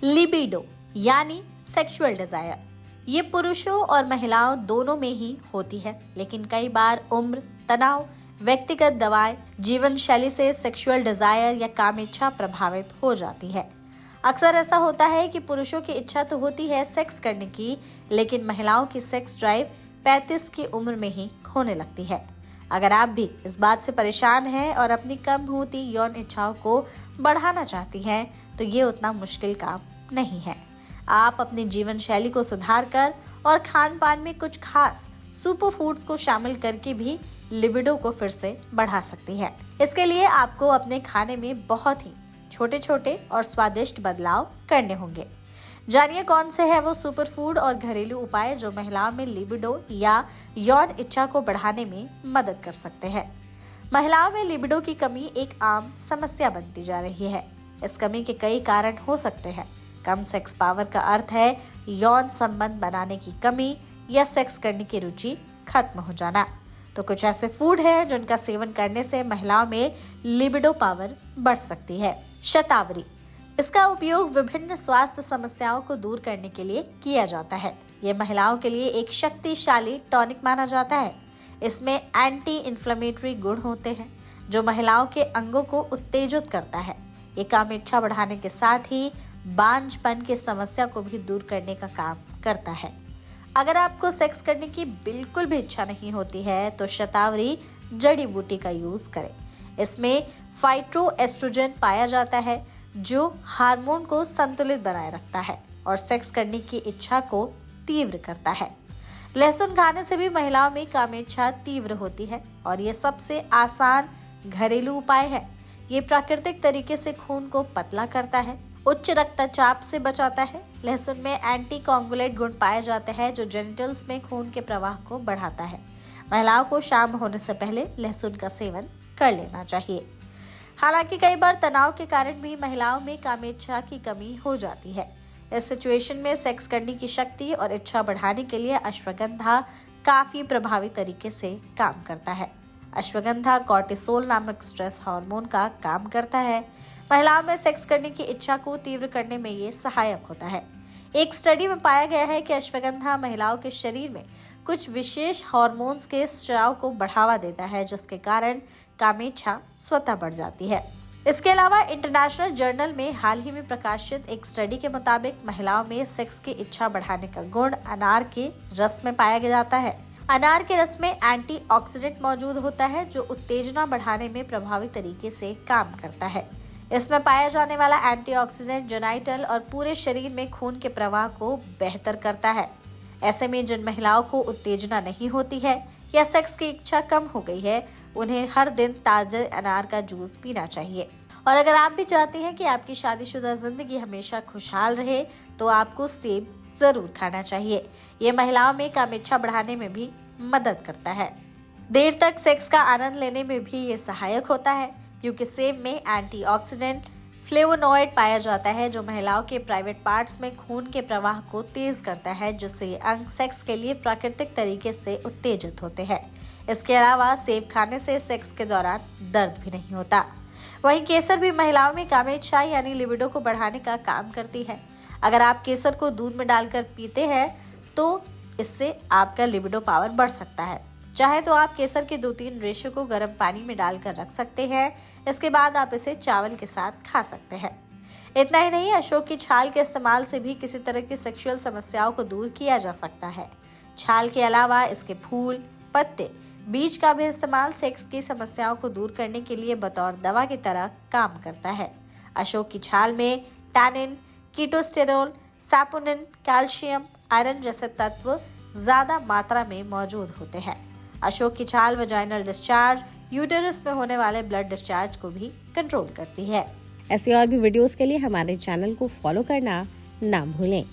Libido यानी sexual desire, ये पुरुषों और महिलाओं दोनों में ही होती है, लेकिन कई बार उम्र, तनाव, व्यक्तिगत दवाएं, जीवन शैली से सेक्सुअल डिजायर या कामेच्छा प्रभावित हो जाती है। अक्सर ऐसा होता है कि पुरुषों की इच्छा तो होती है सेक्स करने की, लेकिन महिलाओं की सेक्स ड्राइव 35 की उम्र में ही खोने लगती है। अगर आप भी इस बात से परेशान हैं और अपनी कम होती यौन इच्छाओं को बढ़ाना चाहती हैं, तो ये उतना मुश्किल काम नहीं है। आप अपनी जीवन शैली को सुधार कर और खान पान में कुछ खास सुपर फूड्स को शामिल करके भी लिबिडो को फिर से बढ़ा सकती है। इसके लिए आपको अपने खाने में बहुत ही छोटे छोटे और स्वादिष्ट बदलाव करने होंगे। जानिए कौन से है वो सुपर फूड और घरेलू उपाय जो महिलाओं में लिबिडो या यौन इच्छा को बढ़ाने में मदद कर सकते हैं। महिलाओं में लिबिडो की कमी एक आम समस्या बनती जा रही है। इस कमी के कई कारण हो सकते हैं। कम सेक्स पावर का अर्थ है यौन संबंध बनाने की कमी या सेक्स करने की रुचि खत्म हो जाना। तो कुछ ऐसे फूड हैं जिनका सेवन करने से महिलाओं में लिबिडो पावर बढ़ सकती है। शतावरी, इसका उपयोग विभिन्न स्वास्थ्य समस्याओं को दूर करने के लिए किया जाता है। ये महिलाओं के लिए एक शक्तिशाली टॉनिक माना जाता है। इसमें एंटी इन्फ्लेमेटरी गुण होते हैं जो महिलाओं के अंगों को उत्तेजित करता है। ये कामेच्छा बढ़ाने के साथ ही बांझपन की समस्या को भी दूर करने का काम करता है। अगर आपको सेक्स करने की बिल्कुल भी इच्छा नहीं होती है तो शतावरी जड़ी बूटी का यूज करें। इसमें फाइटोएस्ट्रोजन पाया जाता है जो हार्मोन को संतुलित बनाए रखता है और सेक्स करने की इच्छा को तीव्र करता है। लहसुन खाने से भी महिलाओं में कामेच्छा तीव्र होती है और ये सबसे आसान घरेलू उपाय है। ये प्राकृतिक तरीके से खून को पतला करता है, उच्च रक्तचाप से बचाता है। लहसुन में एंटी कोगुलेंट गुण पाए जाते हैं जो जेनिटल्स में खून के प्रवाह को बढ़ाता है। महिलाओं को शाम होने से पहले लहसुन का सेवन कर लेना चाहिए। हालांकि कई बार तनाव के कारण भी महिलाओं में कामेच्छा की कमी हो जाती है। इस सिचुएशन में सेक्स करने की शक्ति और इच्छा बढ़ाने के लिए अश्वगंधा काफी प्रभावी तरीके से काम करता है। अश्वगंधा कॉर्टिसोल नामक स्ट्रेस हार्मोन का काम करता है। महिलाओं में सेक्स करने की इच्छा को तीव्र करने में ये सहायक होता है। एक स्टडी में पाया गया है कि अश्वगंधा महिलाओं के शरीर में कुछ विशेष हार्मोन्स के स्राव को बढ़ावा देता है, जिसके कारण कामेच्छा स्वतः बढ़ जाती है। इसके अलावा इंटरनेशनल जर्नल में हाल ही में प्रकाशित एक स्टडी के मुताबिक महिलाओं में सेक्स की इच्छा बढ़ाने का गुण अनार के रस में पाया जाता है। अनार के रस में एंटीऑक्सीडेंट मौजूद होता है जो उत्तेजना बढ़ाने में प्रभावी तरीके से काम करता है। इसमें पाया जाने वाला एंटीऑक्सीडेंट जेनिटल और पूरे शरीर में खून के प्रवाह को बेहतर करता है। ऐसे में जिन महिलाओं को उत्तेजना नहीं होती है या सेक्स की इच्छा कम हो गई है, उन्हें हर दिन ताजे अनार का जूस पीना चाहिए। और अगर आप भी चाहते हैं कि आपकी शादीशुदा जिंदगी हमेशा खुशहाल रहे, तो आपको सेब जरूर खाना चाहिए। ये महिलाओं में कामेच्छा बढ़ाने में भी मदद करता है। देर तक सेक्स का आनंद लेने में भी ये सहायक होता है, क्योंकि सेब में एंटीऑक्सीडेंट फ्लेवोनॉइड पाया जाता है जो महिलाओं के प्राइवेट पार्ट्स में खून के प्रवाह को तेज करता है, जिससे ये अंग सेक्स के लिए प्राकृतिक तरीके से उत्तेजित होते हैं। इसके अलावा सेब खाने से सेक्स के दौरान दर्द भी नहीं होता। वहीं केसर भी महिलाओं में कामेच्छा यानी लिबिडो को बढ़ाने का काम करती है। अगर आप केसर को दूध में डालकर पीते हैं तो इससे आपका लिबिडो पावर बढ़ सकता है। चाहे तो आप केसर के 2-3 रेशे को गर्म पानी में डालकर रख सकते हैं। इसके बाद आप इसे चावल के साथ खा सकते हैं। इतना ही नहीं, अशोक की छाल के इस्तेमाल से भी किसी तरह की सेक्सुअल समस्याओं को दूर किया जा सकता है। छाल के अलावा इसके फूल, पत्ते, बीज का भी इस्तेमाल सेक्स की समस्याओं को दूर करने के लिए बतौर दवा की तरह काम करता है। अशोक की छाल में टैनिन, कीटोस्टेरोल, सैपोनिन, कैल्शियम, आयरन जैसे तत्व ज्यादा मात्रा में मौजूद होते हैं। अशोक की छाल वजाइनल डिस्चार्ज, यूटेरस में होने वाले ब्लड डिस्चार्ज को भी कंट्रोल करती है। ऐसी और भी वीडियोस के लिए हमारे चैनल को फॉलो करना ना भूलें।